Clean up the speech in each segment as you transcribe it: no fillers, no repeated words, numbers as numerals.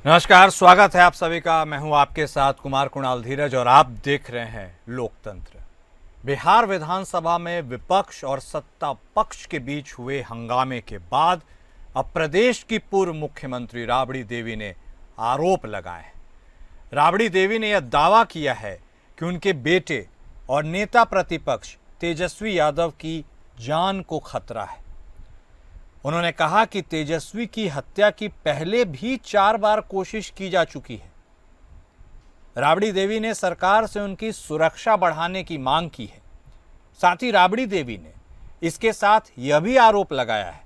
नमस्कार, स्वागत है आप सभी का। मैं हूं आपके साथ कुमार कुणाल धीरज और आप देख रहे हैं लोकतंत्र। बिहार विधानसभा में विपक्ष और सत्ता पक्ष के बीच हुए हंगामे के बाद अब प्रदेश की पूर्व मुख्यमंत्री राबड़ी देवी ने आरोप लगाए। राबड़ी देवी ने यह दावा किया है कि उनके बेटे और नेता प्रतिपक्ष तेजस्वी यादव की जान को खतरा है। उन्होंने कहा कि तेजस्वी की हत्या की पहले भी 4 बार कोशिश की जा चुकी है। राबड़ी देवी ने सरकार से उनकी सुरक्षा बढ़ाने की मांग की है। साथ ही राबड़ी देवी ने इसके साथ यह भी आरोप लगाया है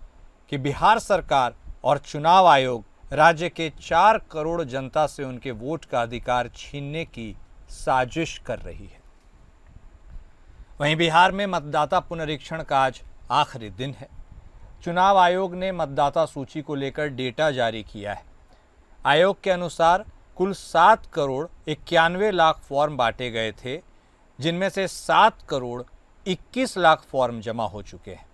कि बिहार सरकार और चुनाव आयोग राज्य के 4 करोड़ जनता से उनके वोट का अधिकार छीनने की साजिश कर रही है। वहीं बिहार में मतदाता पुनरीक्षण का आज आखिरी दिन है। चुनाव आयोग ने मतदाता सूची को लेकर डेटा जारी किया है। आयोग के अनुसार कुल 7 करोड़ 91 लाख फॉर्म बांटे गए थे, जिनमें से 7 करोड़ 21 लाख फॉर्म जमा हो चुके हैं।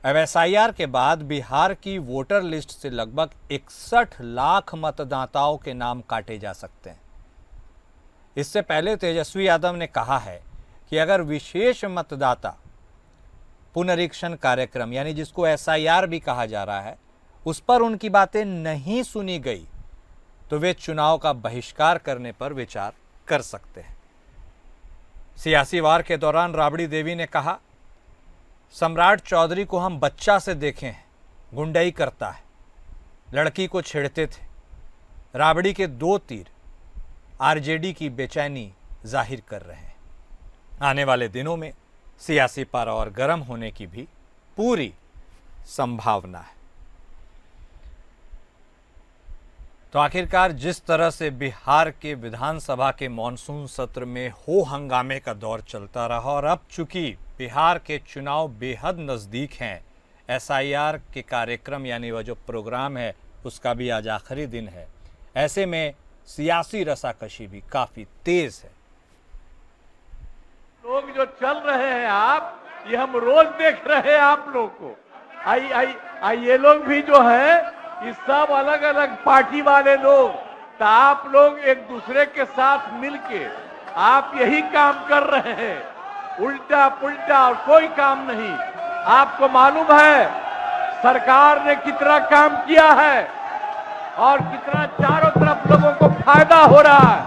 अब एसआईआर के बाद बिहार की वोटर लिस्ट से लगभग 61 लाख मतदाताओं के नाम काटे जा सकते हैं। इससे पहले तेजस्वी यादव ने कहा है कि अगर विशेष मतदाता पुनरीक्षण कार्यक्रम यानी जिसको एसआईआर भी कहा जा रहा है, उस पर उनकी बातें नहीं सुनी गई तो वे चुनाव का बहिष्कार करने पर विचार कर सकते हैं। सियासी वार के दौरान राबड़ी देवी ने कहा, सम्राट चौधरी को हम बच्चा से देखे हैं, गुंडई करता है, लड़की को छेड़ते थे। राबड़ी के 2 तीर आरजेडी की बेचैनी जाहिर कर रहे हैं। आने वाले दिनों में सियासी पारा और गर्म होने की भी पूरी संभावना है। तो आखिरकार जिस तरह से बिहार के विधानसभा के मॉनसून सत्र में हो हंगामे का दौर चलता रहा और अब चूंकि बिहार के चुनाव बेहद नज़दीक हैं, एसआईआर के कार्यक्रम यानी वह जो प्रोग्राम है उसका भी आज आखिरी दिन है, ऐसे में सियासी रसाकशी भी काफ़ी तेज है। लोग जो चल रहे हैं ये हम रोज देख रहे हैं आप लोग को। ये लोग भी जो है ये सब अलग अलग पार्टी वाले लोग, तो आप लोग एक दूसरे के साथ मिलके आप यही काम कर रहे हैं, उल्टा पुल्टा और कोई काम नहीं। आपको मालूम है सरकार ने कितना काम किया है और कितना चारों तरफ लोगों को फायदा हो रहा है,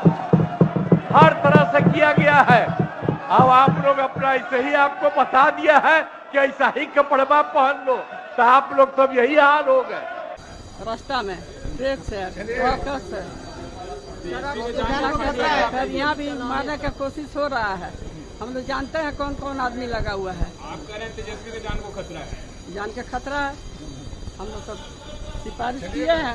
हर तरह से किया गया है। अब आप लोग अपना ऐसे ही आपको बता दिया है कि ऐसा ही कपड़वा पहन लो, तो आप लोग तो यही हाल हो गए। रास्ता में ब्रेक से यहाँ भी मारने का कोशिश हो रहा है। हम लोग जानते हैं कौन कौन आदमी लगा हुआ है। आप कह रहे हैं तेजस्वी की जान को खतरा है। जान के खतरा है। हम लोग सब सिफारिश किए हैं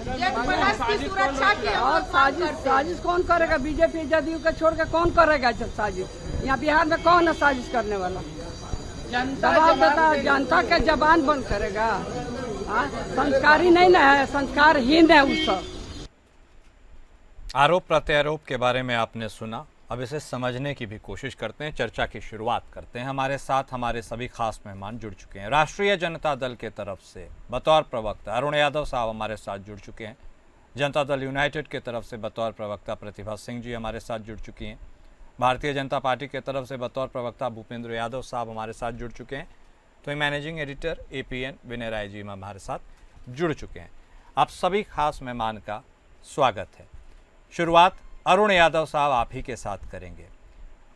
और साजिश कौन करेगा? बीजेपी जदयू का छोड़ के कौन करेगा साजिश? यहाँ बिहार में कौन है साजिश करने वाला? जनता के जबान बंद करेगा। संस्कारी नहीं ना है, संस्कारहीन है उस सब। आरोप प्रत्यारोप के बारे में आपने सुना। अब इसे समझने की भी कोशिश करते हैं, चर्चा की शुरुआत करते हैं। हमारे साथ हमारे सभी खास मेहमान जुड़ चुके हैं। राष्ट्रीय जनता दल के तरफ से बतौर प्रवक्ता अरुण यादव साहब हमारे साथ जुड़ चुके हैं। जनता दल यूनाइटेड के तरफ से बतौर प्रवक्ता प्रतिभा सिंह जी हमारे साथ जुड़ चुकी हैं। भारतीय जनता पार्टी के तरफ से बतौर प्रवक्ता भूपेंद्र यादव साहब हमारे साथ जुड़ चुके हैं। तो मैनेजिंग एडिटर एपीएन विनय राय जी हमारे साथ जुड़ चुके हैं। आप सभी खास मेहमान का स्वागत है। शुरुआत अरुण यादव साहब आप ही के साथ करेंगे।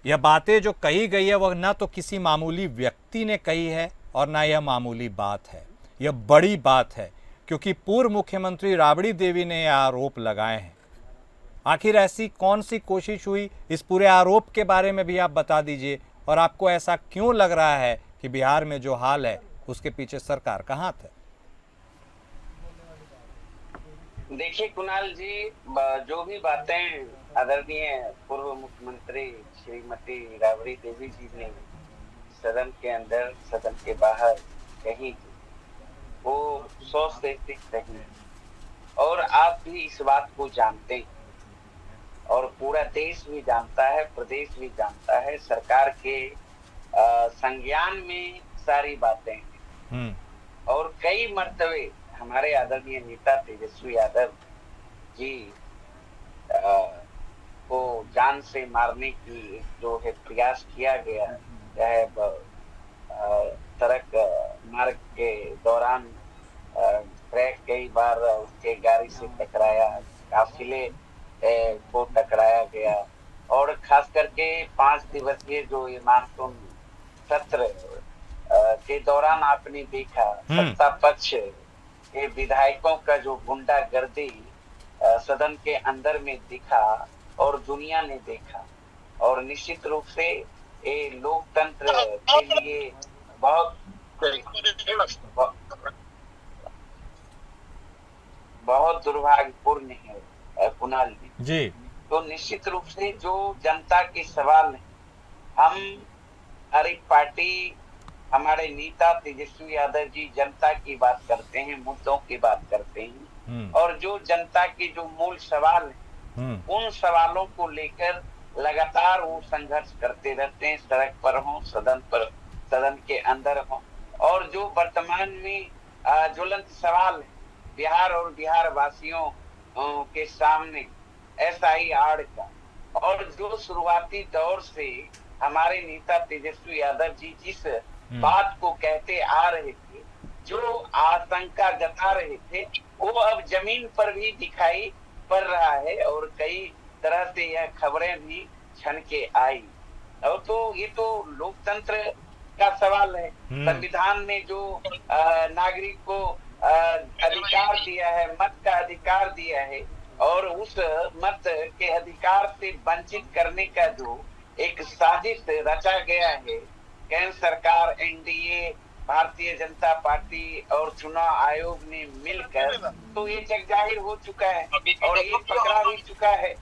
यह बातें जो कही गई है वह न तो किसी मामूली व्यक्ति ने कही है और ना यह मामूली बात है, यह बड़ी बात है, क्योंकि पूर्व मुख्यमंत्री राबड़ी देवी ने यह आरोप लगाए हैं। आखिर ऐसी कौन सी कोशिश हुई, इस पूरे आरोप के बारे में भी आप बता दीजिए, और आपको ऐसा क्यों लग रहा है कि बिहार में जो हाल है उसके पीछे सरकार का हाथ है? देखिए कुणाल जी, जो भी बातें आदरणीय पूर्व मुख्यमंत्री श्रीमती राबड़ी देवी जी ने सदन के अंदर सदन के बाहर कही, वो 100% सही, और आप भी इस बात को जानते हैं और पूरा देश भी जानता है, प्रदेश भी जानता है। सरकार के संज्ञान में सारी बातें हैं और कई मर्तबे हमारे आदरणीय नेता तेजस्वी यादव जी को जान से मारने की जो है प्रयास किया गया, चाहे सड़क मार्ग के दौरान ट्रैक कई बार उसके गाड़ी से टकराया, काफिले को टकराया गया, और खास करके 5 दिवसीय जो ये मानसून सत्र के दौरान आपने देखा सत्ता पक्ष के विधायकों का जो गुंडागर्दी सदन के अंदर में दिखा और दुनिया ने देखा, और निश्चित रूप से ये लोकतंत्र के लिए बहुत दुर्भाग्यपूर्ण है कुणाल जी। तो निश्चित रूप से जो जनता के सवाल है, हम हमारी पार्टी, हमारे नेता तेजस्वी यादव जी जनता की बात करते हैं, मुद्दों की बात करते हैं, और जो जनता के जो मूल सवाल है उन सवालों को लेकर लगातार वो संघर्ष करते रहते हैं, सड़क पर हो, सदन के अंदर हो। और जो वर्तमान में ज्वलंत सवाल है बिहार और बिहार वासियों के सामने SIR का, और जो शुरुआती दौर से हमारे नेता तेजस्वी यादव जी जिस बात को कहते आ रहे थे, जो आशंका जता रहे थे, वो अब जमीन पर भी दिखाई पड़ रहा है, और कई तरह से यह खबरें भी छन के आई। और तो ये तो लोकतंत्र का सवाल है। संविधान ने जो नागरिक को अधिकार दिया है, मत का अधिकार दिया है, और उस मत के अधिकार से वंचित करने का जो एक साजिश रचा गया है केंद्र सरकार, NDA, भारतीय जनता पार्टी और चुनाव आयोग ने मिलकर, तो ये जग जाहिर हो चुका है और ये पकड़ा भी चुका है।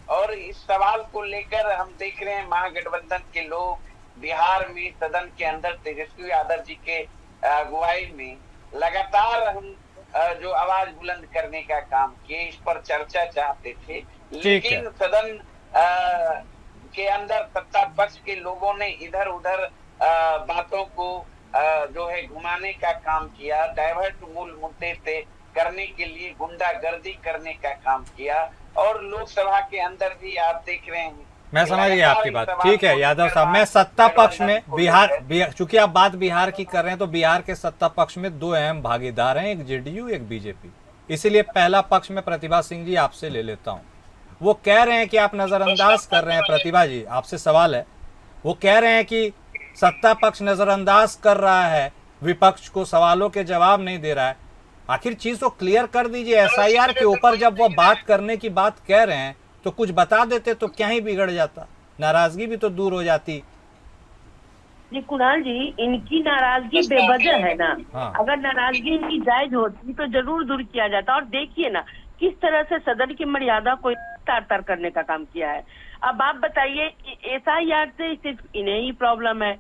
और इस सवाल को लेकर हम देख रहे हैं महागठबंधन के लोग बिहार में सदन के अंदर तेजस्वी यादव जी के अगुवाई में लगातार हम जो आवाज बुलंद करने का काम किए, इस पर चर्चा चाहते थे, लेकिन सदन के अंदर सत्ता पक्ष के लोगों ने इधर उधर बातों को जो है घुमाने का काम किया, डाइवर्ट मूल मुद्दे से करने के लिए गुंडागर्दी करने का काम किया। और लोकसभा के अंदर भी आप देख रहे हैं, मैं समझ गया आपकी बात। ठीक है यादव साहब, मैं सत्ता पक्ष में बिहार चूंकि आप बात बिहार की कर रहे हैं, तो बिहार के सत्ता पक्ष में 2 अहम भागीदार हैं, एक JDU, एक BJP। इसीलिए पहला पक्ष में प्रतिभा सिंह जी आपसे ले लेता हूं। वो कह रहे हैं कि आप नजरअंदाज कर रहे हैं, प्रतिभा जी आपसे सवाल है, वो कह रहे हैं कि सत्ता पक्ष नजरअंदाज कर रहा है, विपक्ष को सवालों के जवाब नहीं दे रहा है। आखिर चीज को क्लियर कर दीजिए। SIR के ऊपर जब वो बात करने की बात कह रहे हैं तो कुछ बता देते तो क्या ही बिगड़ जाता, नाराजगी भी तो दूर हो जाती। जी कुणाल जी, इनकी नाराजगी बेवजह है ना। हाँ। अगर नाराजगी इनकी जायज होती तो जरूर दूर किया जाता। और देखिए ना किस तरह से सदन की मर्यादा को तार-तार करने का काम किया है। अब आप बताइए, SIR से सिर्फ इन्हें ही प्रॉब्लम है,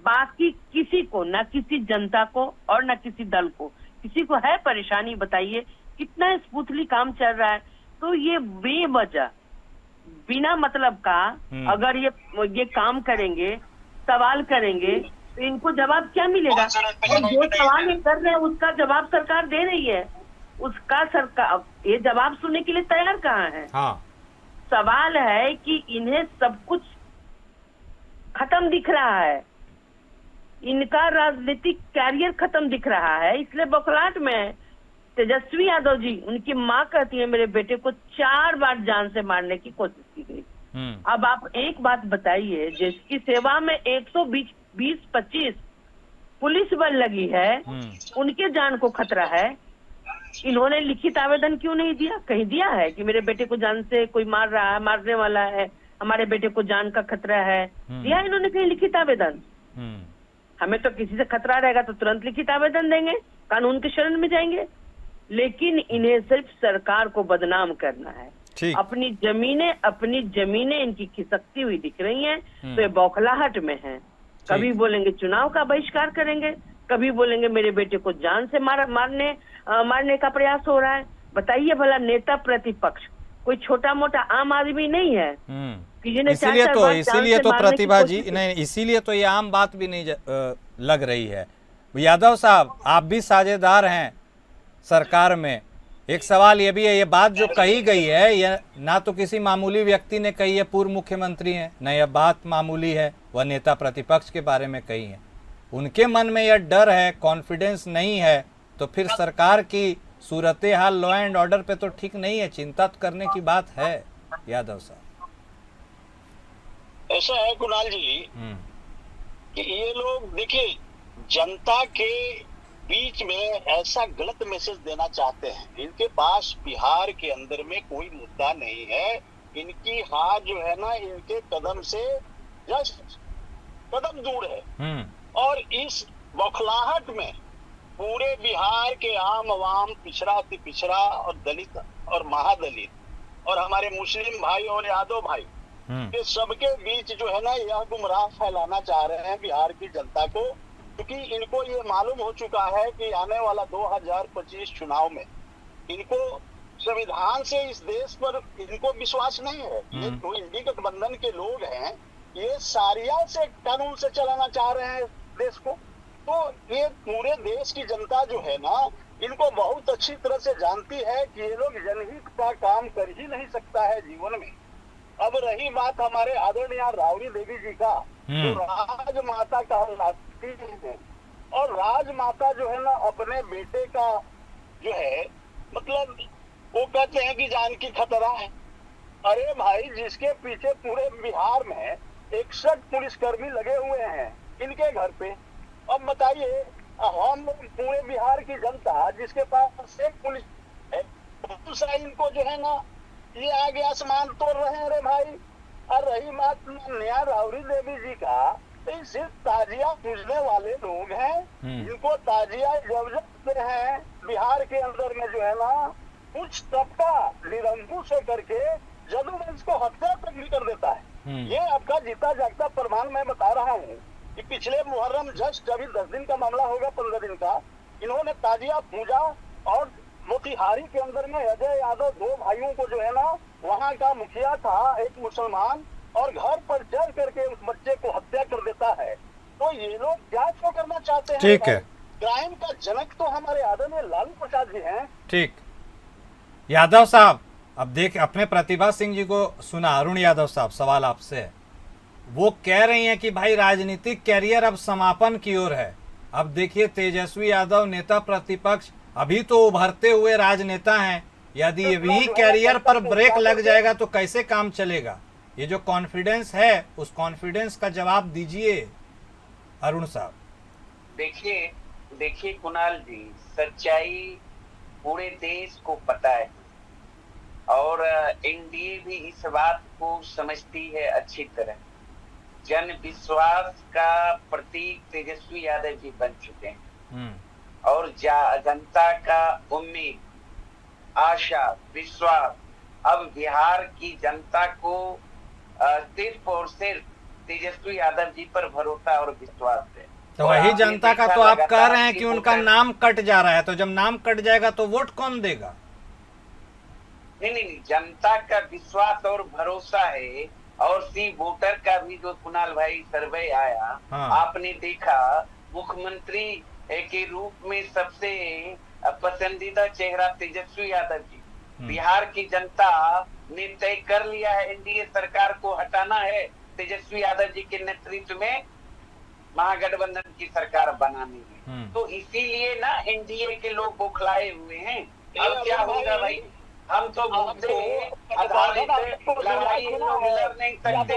बाकी किसी को, ना किसी जनता को और ना किसी दल को, किसी को है परेशानी? बताइए कितना स्मूथली काम चल रहा है। तो ये बेवजह बिना मतलब का अगर ये काम करेंगे, सवाल करेंगे, तो इनको जवाब क्या मिलेगा? और जो सवाल ये कर रहे हैं उसका जवाब सरकार दे रही है, उसका सरकार ये जवाब सुनने के लिए तैयार कहाँ है? हाँ। सवाल है कि इन्हें सब कुछ खत्म दिख रहा है, इनका राजनीतिक कैरियर खत्म दिख रहा है, इसलिए बौखलाहट में है। तेजस्वी यादव जी, उनकी माँ कहती है मेरे बेटे को 4 बार जान से मारने की कोशिश की गई। अब आप एक बात बताइए, जिसकी सेवा में 120-25 पुलिस बल लगी है, उनके जान को खतरा है, इन्होंने लिखित आवेदन क्यों नहीं दिया? कहीं दिया है कि मेरे बेटे को जान से कोई मार रहा है, मारने वाला है, हमारे बेटे को जान का खतरा है? दिया इन्होंने कहीं लिखित आवेदन? हमें तो किसी से खतरा रहेगा तो तुरंत लिखित आवेदन देंगे, कानून के शरण में जाएंगे। लेकिन इन्हें सिर्फ सरकार को बदनाम करना है। अपनी जमीनें इनकी खिसकती हुई दिख रही हैं, तो ये बौखलाहट में है। कभी बोलेंगे चुनाव का बहिष्कार करेंगे, कभी बोलेंगे मेरे बेटे को जान से मारने का प्रयास हो रहा है। बताइए भला, नेता प्रतिपक्ष कोई छोटा मोटा आम आदमी नहीं है। इसीलिए तो प्रतिभा जी, नहीं, इसीलिए तो ये आम बात भी नहीं लग रही है। यादव साहब, आप भी साझेदार हैं सरकार में, एक सवाल ये भी है, ये बात जो कही गई है यह ना तो किसी मामूली व्यक्ति ने कही है, पूर्व मुख्यमंत्री हैं, न यह बात मामूली है, वह नेता प्रतिपक्ष के बारे में कही है। उनके मन में यह डर है, कॉन्फिडेंस नहीं है, तो फिर सरकार की सूरत हाल लॉ एंड ऑर्डर पे तो ठीक नहीं है, चिंता करने की बात है। यादव साहब, ऐसा है कुणाल जी कि ये लोग देखिए जनता के बीच में ऐसा गलत मैसेज देना चाहते हैं। इनके पास बिहार के अंदर में कोई मुद्दा नहीं है, इनकी हार जो है ना इनके कदम से जस्ट कदम दूर है। और इस बौखलाहट में पूरे बिहार के आम आवाम, पिछड़ा से पिछड़ा और दलित और महादलित और हमारे मुस्लिम भाई और यादव भाई ये सबके बीच जो है ना यह गुमराह फैलाना चाह रहे हैं बिहार की जनता को, क्योंकि इनको ये मालूम हो चुका है कि आने वाला 2025 चुनाव में इनको संविधान से इस देश पर इनको विश्वास नहीं है। ये जो इंडी गठबंधन के लोग हैं ये सारिया से कानून से चलाना चाह रहे हैं देश को। तो ये पूरे देश की जनता जो है ना इनको बहुत अच्छी तरह से जानती है कि ये लोग जनहित का काम कर ही नहीं सकता है जीवन में। अब रही बात हमारे आदरणीय राबड़ी देवी जी का, जो राजमाता कहलाती है, और राजमाता जो है ना अपने बेटे का जो है मतलब वो कहते हैं कि जान की खतरा है। अरे भाई, जिसके पीछे पूरे बिहार में 61 पुलिसकर्मी लगे हुए हैं इनके घर पे, अब बताइए हम पूरे बिहार की जनता जिसके पास एक पुलिस है, दूसरा इनको जो है ना ये आगे आसमान तोड़ रहे हैं। रे भाई, और रही बात नया राबड़ी देवी जी का, तो सिर्फ ताजिया पूजने वाले लोग हैं, जिनको ताजिया जब देते हैं बिहार के अंदर में जो है ना कुछ तबका निरंकुश करके जदूवंश को हत्या तक भी कर देता है। ये आपका जीता जागता प्रमाण मैं बता रहा हूँ कि पिछले मुहर्रम जस्ट अभी 10 दिन का मामला होगा, 15 दिन का, इन्होंने ताजिया पूजा और मोतिहारी के अंदर में अजय यादव 2 भाइयों को जो है ना वहाँ का मुखिया था एक मुसलमान, और घर पर चढ़ करके उस बच्चे को हत्या कर देता है। तो ये लोग क्या शो करना चाहते हैं? ठीक है, क्राइम का जनक तो हमारे आदरणीय लालू प्रसाद जी हैं। ठीक। यादव साहब, अब देख अपने प्रतिभा सिंह जी को सुना। अरुण यादव साहब, सवाल आपसे है। वो कह रही हैं कि भाई राजनीतिक कैरियर अब समापन की ओर है। अब देखिए तेजस्वी यादव नेता प्रतिपक्ष अभी तो उभरते हुए राजनेता हैं, यदि यही कैरियर पर ब्रेक लग जाएगा तो कैसे काम चलेगा? ये जो कॉन्फिडेंस है उस कॉन्फिडेंस का जवाब दीजिए अरुण साहब। देखिए कुणाल जी, सच्चाई पूरे देश को पता है और एनडीए भी इस बात को समझती है अच्छी तरह। जन विश्वास का प्रतीक तेजस्वी यादव जी बन चुके हैं और जनता का उम्मीद, आशा, विश्वास अब बिहार की जनता को सिर्फ और सिर्फ तेजस्वी यादव जी पर भरोसा और विश्वास है। तो वही जनता का तो आप कह रहे हैं कि उनका नाम कट जा रहा है, तो जब नाम कट जाएगा तो वोट कौन देगा? नहीं, जनता का विश्वास और भरोसा है। और सी वोटर का भी जो कुणाल भाई सर्वे आया, आपने देखा मुख्यमंत्री के रूप में सबसे पसंदीदा चेहरा तेजस्वी यादव जी। बिहार की जनता ने तय कर लिया है एनडीए सरकार को हटाना है, तेजस्वी यादव जी के नेतृत्व में महागठबंधन की सरकार बनानी है। तो इसीलिए ना एनडीए के लोग बौखलाए हुए हैं। अब क्या होगा भाई, हम तो मुद्दे आधारित लड़ाई लड़ नहीं सकते।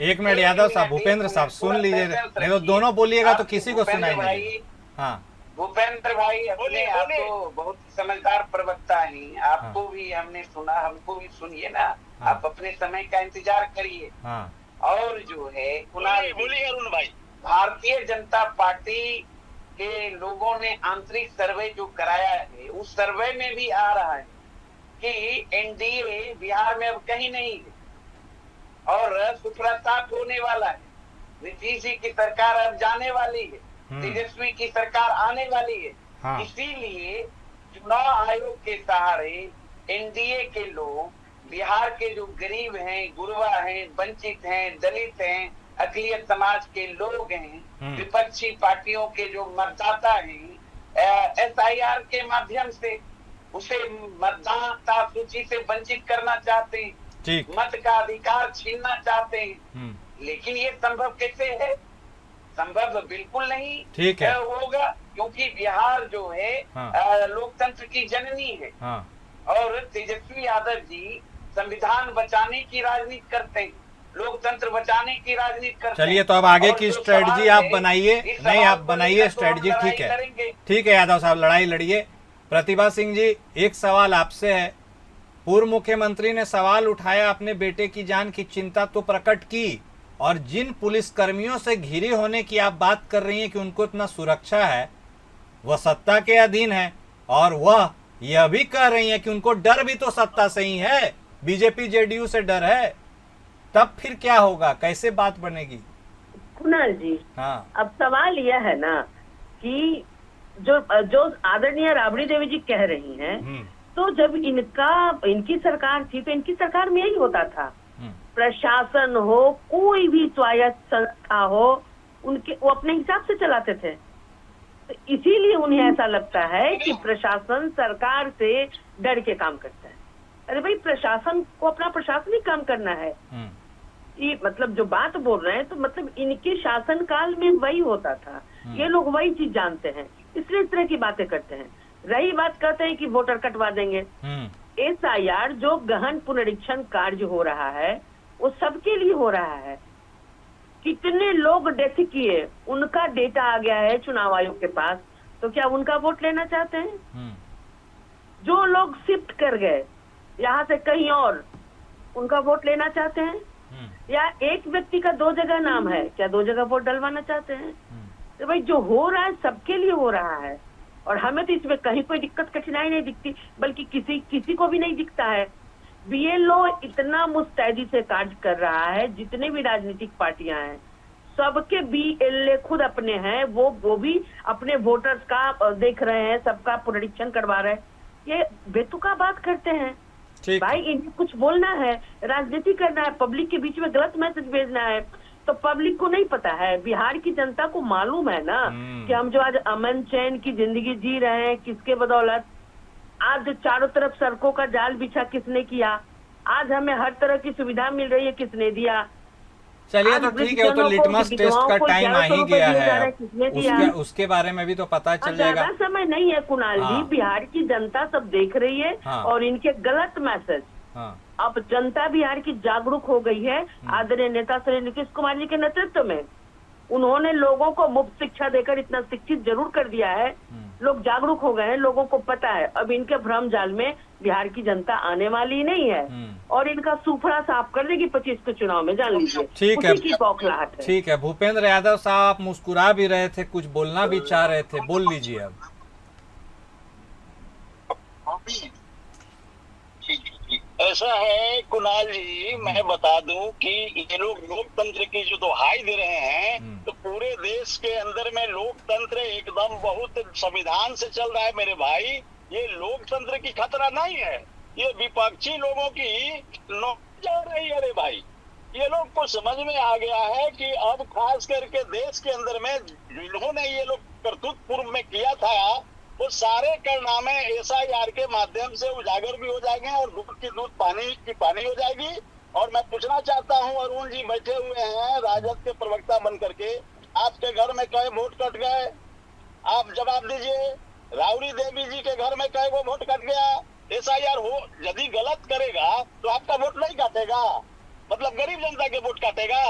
एक मिनट यादव साहब, भूपेंद्र साहब सुन लीजिए, नहीं तो दोनों बोलिएगा तो किसी को सुनाई नहीं। हाँ भूपेंद्र भाई, अपने आप तो बहुत समझदार प्रवक्ता हैं, आपको भी हमने सुना, हमको भी सुनिए ना। आप अपने समय का इंतजार करिए। और जो है बोलिए अरुण भाई, भारतीय जनता पार्टी के लोगों ने आंतरिक सर्वे जो कराया है उस सर्वे में भी आ रहा है कि एनडीए बिहार में अब कहीं नहीं है और सुथरा साफ होने वाला है। नीतीश जी की सरकार अब जाने वाली है, तेजस्वी की सरकार आने वाली है। इसीलिए चुनाव आयोग के सहारे एनडीए के लोग बिहार के जो गरीब हैं, गुरबा हैं, वंचित हैं, दलित हैं, अकलियत समाज के लोग हैं, विपक्षी पार्टियों के जो मतदाता हैं, SIR के माध्यम से उसे मतदाता सूची से वंचित करना चाहते हैं, ठीक। मत का अधिकार छीनना चाहते हैं। लेकिन ये संभव कैसे है? संभव बिल्कुल नहीं ठीक है होगा, क्योंकि बिहार जो है लोकतंत्र की जननी है। और तेजस्वी यादव जी संविधान बचाने की राजनीति करते हैं, लोकतंत्र बचाने की राजनीति करते हैं। चलिए, तो अब आगे की स्ट्रेटजी आप बनाइए। नहीं, आप बनाइए स्ट्रेटजी, ठीक है, ठीक है यादव साहब, लड़ाई लड़िए। प्रतिभा सिंह जी, एक सवाल आपसे है। पूर्व मुख्यमंत्री ने सवाल उठाया, अपने बेटे की जान की चिंता तो प्रकट की, और जिन पुलिस कर्मियों से घिरे होने की आप बात कर रही हैं कि उनको इतना सुरक्षा है, वह सत्ता के अधीन है, और वह यह भी कह रही हैं कि उनको डर भी तो सत्ता से ही है, बीजेपी जेडीयू से डर है। तब फिर क्या होगा, कैसे बात बनेगी? कुणाल जी, हाँ, अब सवाल यह है ना कि जो आदरणीय राबड़ी देवी जी कह रही हैं, तो जब इनकी सरकार थी तो इनकी सरकार में यही होता था। प्रशासन हो, कोई भी स्वायत्त संस्था हो, वो अपने हिसाब से चलाते थे। तो इसीलिए उन्हें ऐसा लगता है कि प्रशासन सरकार से डर के काम करता है। अरे भाई, प्रशासन को अपना प्रशासनिक काम करना है। ये मतलब जो बात बोल रहे हैं, तो मतलब इनके शासन काल में वही होता था। ये लोग वही चीज जानते हैं, इसलिए इस तरह की बातें करते हैं। रही बात कहते हैं कि वोटर कटवा देंगे, SIR जो गहन पुनरीक्षण कार्य हो रहा है वो सबके लिए हो रहा है। कितने लोग डेथ किए, उनका डेटा आ गया है चुनाव आयोग के पास, तो क्या उनका वोट लेना चाहते हैं? जो लोग शिफ्ट कर गए यहाँ से कहीं और, उनका वोट लेना चाहते हैं? या एक व्यक्ति का 2 जगह नाम है, क्या 2 जगह वोट डलवाना चाहते हैं? तो भाई, जो हो रहा है सबके लिए हो रहा है, और हमें तो इसमें कहीं कोई दिक्कत कठिनाई नहीं दिखती, बल्कि किसी को भी नहीं दिखता है। BLO इतना मुस्तैदी से कार्य कर रहा है, जितने भी राजनीतिक पार्टियां हैं सबके BLA खुद अपने हैं, वो भी अपने वोटर्स का देख रहे हैं, सबका पुनरीक्षण करवा रहे हैं। ये बेतुका बात करते हैं भाई, इन्हें कुछ बोलना है, राजनीति करना है, पब्लिक के बीच में गलत मैसेज भेजना है, तो पब्लिक को नहीं पता है। बिहार की जनता को मालूम है ना कि हम जो आज अमन चैन की जिंदगी जी रहे हैं, किसके बदौलत। आज चारों तरफ सड़कों का जाल बिछा किसने किया, आज हमें हर तरह की सुविधा मिल रही है, किसने दिया। चलिए, तो ठीक है, वो तो लिटमस टेस्ट का टाइम आ ही गया है, उसके बारे में भी तो पता चल जाएगा। ज्यादा समय नहीं है कुणाल जी, बिहार की जनता सब देख रही है, और इनके गलत मैसेज। अब जनता बिहार की जागरूक हो गई है। आदरणीय नेता श्री नीतीश कुमार जी के नेतृत्व में उन्होंने लोगों को मुफ्त शिक्षा देकर इतना शिक्षित जरूर कर दिया है, लोग जागरूक हो गए हैं, लोगों को पता है। अब इनके भ्रम जाल में बिहार की जनता आने वाली नहीं है, और इनका सूफड़ा साफ कर देगी 25 के चुनाव में, जान लीजिए। ठीक है, की बौखलाहट है। ठीक है। भूपेंद्र यादव साहब, आप मुस्कुरा भी रहे थे, कुछ बोलना भी चाह रहे थे, बोल लीजिए अब। ऐसा है कुणाल जी, मैं बता दूं कि ये लोग लोकतंत्र की जो दुहाई दे रहे हैं, तो पूरे देश के अंदर में लोकतंत्र एकदम बहुत संविधान से चल रहा है मेरे भाई। ये लोकतंत्र की खतरा नहीं है, ये विपक्षी लोगों की जा रही है। अरे भाई, ये लोग को समझ में आ गया है कि अब खास करके देश के अंदर में जिन्होंने ये लोग करतूत पूर्व में किया था, वो सारे कारनामे SIR के माध्यम से उजागर भी हो जाएंगे, और दूध की दूध पानी की पानी हो जाएगी। और मैं पूछना चाहता हूं, अरुण जी बैठे हुए हैं राजद के प्रवक्ता बन करके, आपके घर में कई वोट कट गए? आप जवाब दीजिए। राबड़ी देवी जी के घर में कई वो वोट कट गया? SIR हो यदि गलत करेगा तो आपका वोट नहीं काटेगा, मतलब गरीब जनता के वोट काटेगा।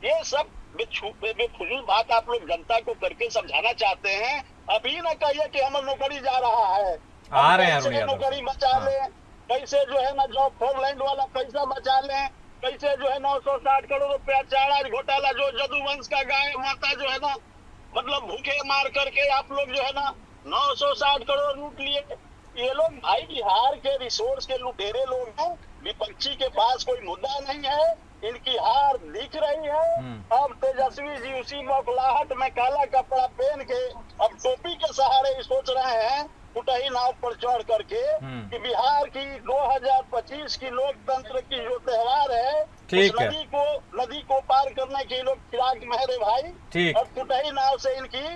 ये सब बेफजूल बात आप लोग जनता को करके समझाना चाहते हैं। अभी ना कहिए कि हम नौकरी जा रहा है, आ रहे हैं नौकरी बचा ले, कैसे जो है ना जॉब फॉर लैंड वाला पैसा बचा ले, कैसे जो है 960 करोड़ रुपया चारा घोटाला, जो जदुवंश का गाय माता जो है ना, मतलब भूखे मार करके आप लोग जो है ना 960 करोड़ लूट लिए। ये लोग भाई बिहार के रिसोर्स के लुटेरे लोग हैं। विपक्षी के पास कोई मुद्दा नहीं है, इनकी हार दिख रही है। अब तेजस्वी जी उसी बौखलाहट में काला कपड़ा पहन के अब टोपी के सहारे सोच रहे हैं कुटही नाव पर चढ़ करके कि बिहार की 2025 की लोकतंत्र की जो त्योहार है, उस नदी को पार करने के लोग फिराक में है रे भाई। और कुटही नाव से इनकी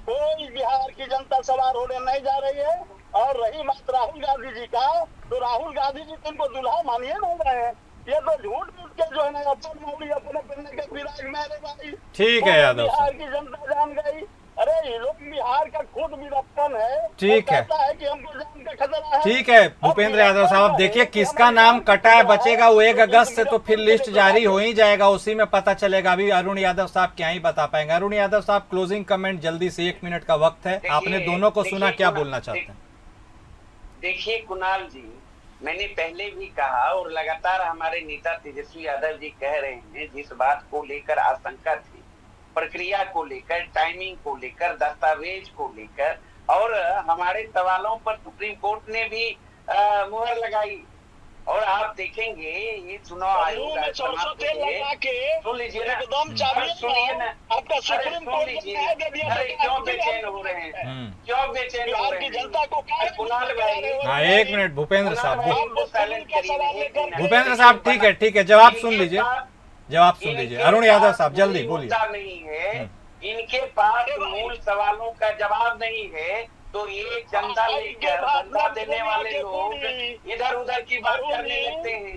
कोई बिहार की जनता सवार होने नहीं जा रही है। और रही बात राहुल गांधी जी का, तो राहुल गांधी जी तुमको दुल्हा मानिए नहीं रहे हैं। ये तो झूठ मूठ के जो है ना अपन मौली अपने बनने के विराज में अरे भाई ठीक है यादव बिहार साहब, की जनता जान गई। अरे ये लोग बिहार का खुद वीरप्पन है, ठीक है। कहता है कि हमको जान का खतरा है। ठीक है भूपेंद्र यादव साहब, देखिए किसका नाम कटा है बचेगा वो 1 अगस्त से तो फिर लिस्ट जारी हो ही जाएगा, उसी में पता चलेगा। अभी अरुण यादव साहब क्या ही बता पाएंगे। अरुण यादव साहब क्लोजिंग कमेंट जल्दी से, 1 मिनट का वक्त है, आपने दोनों को सुना, क्या बोलना चाहते हैं? देखिए कुणाल जी, मैंने पहले भी कहा और लगातार हमारे नेता तेजस्वी यादव जी कह रहे हैं, जिस बात को लेकर आशंका थी, प्रक्रिया को लेकर, टाइमिंग को लेकर, दस्तावेज को लेकर और हमारे सवालों पर सुप्रीम कोर्ट ने भी मुहर लगाई। और आप देखेंगे ये चुनाव आयोग सुन लीजिए ना, एकदम सुनिए ना, आपका सुप्रीम कोर्ट ने न्याय दे दिया। अरे क्यों बेचैन हो रहे हैं, क्यों बेचैन हो बिहार रहे की हैं? जनता को कुणाल भाई, हाँ 1 मिनट भूपेंद्र साहब, भूपेंद्र भूपेंद्र साहब ठीक है, जवाब सुन लीजिए, जवाब सुन लीजिए। अरुण यादव साहब जल्दी बोलिए। नहीं है, इनके पास मूल सवालों का जवाब नहीं है, तो ये चंदा लेकर चंदा देने वाले लोग इधर उधर की बात करने लगते हैं।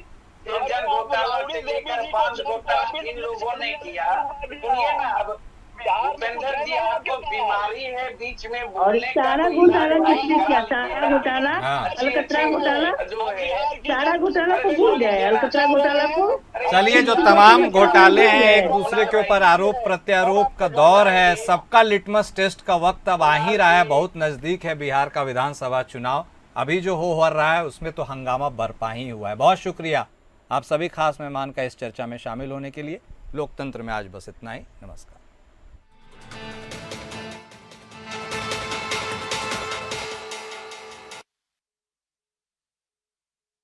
जन घोटाला से लेकर 5 घोटाला इन लोगों ने किया। सुनिए ना, अब भूपेंद्र जी आपको बीमारी है बीच में और बोलने का, सारा घोटाला किसने किया? सारा घोटाला, अलकतरा घोटाला, जो है सारा घोटाला को भूल गए, अलकतरा घोटाला को। चलिए, जो तमाम घोटाले हैं, एक दूसरे के ऊपर आरोप प्रत्यारोप का दौर है, सबका लिटमस टेस्ट का वक्त अब आ ही रहा है, बहुत नजदीक है बिहार का विधानसभा चुनाव। अभी जो हो रहा है उसमें तो हंगामा बरपा ही हुआ है। बहुत शुक्रिया आप सभी खास मेहमान का इस चर्चा में शामिल होने के लिए। लोकतंत्र में आज बस इतना ही। नमस्कार।